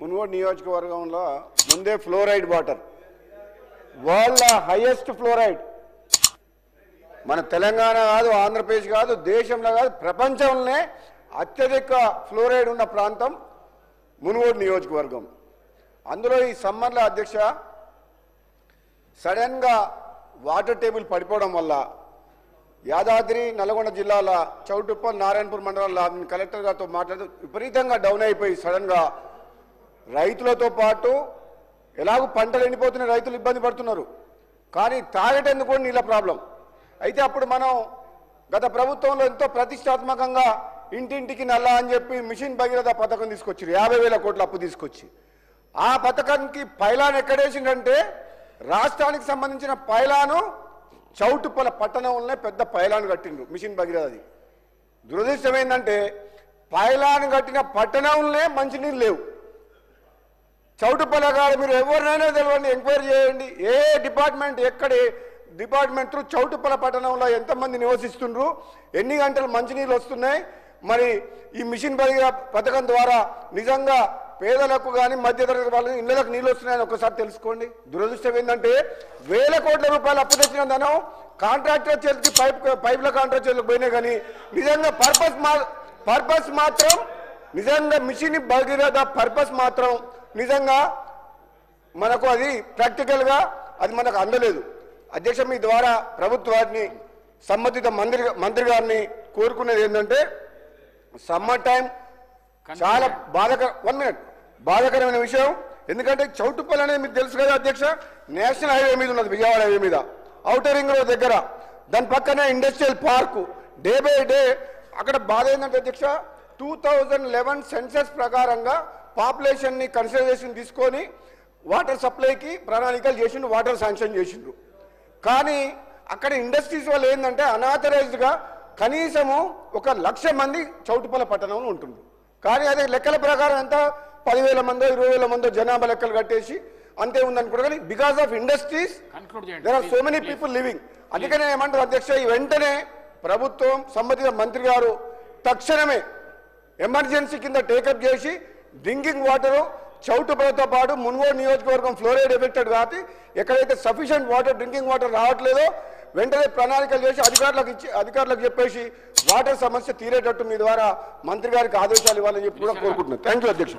మున్గోడు నియోజకవర్గంలో ముందే fluoride water world highest fluoride మన తెలంగాణ కాదు ఆంధ్రప్రదేశ్ కాదు దేశంలో కాదు ప్రపంచంలోనే అత్యధిక ఫ్లోరైడ్ ఉన్న ప్రాంతం మున్గోడు నియోజకవర్గం. అందులో ఈ సమ్మర్లో అధ్యక్ష సడన్గా వాటర్ టేబుల్ పడిపోవడం వల్ల యాదాద్రి నల్గొండ జిల్లాల చౌటుప్పల్ నారాయణపూర్ మండలంలో కలెక్టర్ గారితో మాట్లాడుతూ విపరీతంగా డౌన్ అయిపోయి సడన్గా రైతులతో పాటు ఎలాగో పంటలు ఎండిపోతున్న రైతులు ఇబ్బంది పడుతున్నారు, కానీ తాగేటందుకు కూడా నీళ్ళ ప్రాబ్లం. అయితే అప్పుడు మనం గత ప్రభుత్వంలో ఎంతో ప్రతిష్టాత్మకంగా ఇంటింటికి నల్లా అని చెప్పి మిషన్ భగీరథ పథకం తీసుకొచ్చారు, 50,000 కోట్ల అప్పు తీసుకొచ్చి. ఆ పథకానికి పైలాన్ ఎక్కడేసిందంటే రాష్ట్రానికి సంబంధించిన పైలాను చౌటుప్పల పట్టణంలోనే పెద్ద పైలాన్ కట్టిండ్రు మిషన్ భగీరథది. దురదృష్టం ఏంటంటే పైలాన్ కట్టిన పట్టణంలోనే మంచినీళ్ళు లేవు. చౌటుప్పల గారు మీరు ఎవరినైనా తెలియండి, ఎంక్వైరీ చేయండి, ఏ డిపార్ట్మెంట్ ఎక్కడ డిపార్ట్మెంట్ త్రూ చౌటుప్పల పట్టణంలో ఎంతమంది నివసిస్తుండ్రు, ఎన్ని గంటలు మంచినీళ్ళు వస్తున్నాయి, మరి ఈ మిషన్ భగీరథ పథకం ద్వారా నిజంగా పేదలకు కానీ మధ్యతరగతి వాళ్ళకి ఇళ్లకు నీళ్ళు వస్తున్నాయని ఒకసారి తెలుసుకోండి. దురదృష్టం ఏంటంటే 1,000 కోట్ల రూపాయలు అప్పు తెచ్చిన ధనం కాంట్రాక్టర్ చేతికి పైపుల కాంట్రాక్టర్ చేతికి పోయినాయి, కానీ నిజంగా పర్పస్ మాత్రం నిజంగా మిషన్ భగీరథ పర్పస్ మాత్రం నిజంగా మనకు అది ప్రాక్టికల్గా అది మనకు అందలేదు. అధ్యక్ష మీ ద్వారా ప్రభుత్వాన్ని సంబంధిత మంత్రి గారిని కోరుకునేది ఏంటంటే సమ్మర్ టైం చాలా బాధాకరమైన విషయం. ఎందుకంటే చౌటుప్పల్ అనేది మీకు తెలుసు కదా అధ్యక్ష, నేషనల్ హైవే మీద ఉన్నది, విజయవాడ హైవే మీద, ఔటర్ రింగ్ రోడ్ దగ్గర, దాని పక్కనే industrial park. Day by day అక్కడ బాధ ఏంటంటే అధ్యక్ష 2011 సెన్సస్ ప్రకారంగా పాపులేషన్ని కన్సిడరేషన్ తీసుకొని వాటర్ సప్లైకి ప్రణాళికలు చేసిండ్రు, వాటర్ శాంక్షన్ చేసిండ్రు. కానీ అక్కడ ఇండస్ట్రీస్ వల్ల ఏంటంటే అనాథరైజ్డ్గా కనీసము 1,00,000 మంది చౌటుప్పల పట్టణంలో ఉంటుండ్రు. కానీ అదే లెక్కల ప్రకారం ఎంత 10,000 మందో 20,000 మందో జనాభా లెక్కలు కట్టేసి అంతే ఉందనుకుంటారు. కానీ because of industries there are so many people living. అందుకనే ఏమంటారు అధ్యక్ష, ఈ వెంటనే ప్రభుత్వం సంబంధిత మంత్రి గారు తక్షణమే ఎమర్జెన్సీ కింద టేకప్ చేసి డ్రింకింగ్ వాటరు చౌటుప్పలతో పాటు మున్గోడు నియోజకవర్గం ఫ్లోరైడ్ ఎఫెక్టెడ్ కాబట్టి ఎక్కడైతే సఫిషియెంట్ వాటర్ డ్రింకింగ్ వాటర్ రావట్లేదో వెంటనే ప్రణాళికలు చేసి అధికారులకు చెప్పేసి వాటర్ సమస్య తీరేటట్టు మీ ద్వారా మంత్రి గారికి ఆదేశాలు ఇవ్వాలని చెప్పి కూడా కోరుకుంటున్నాను. థ్యాంక్ యూ అధ్యక్ష.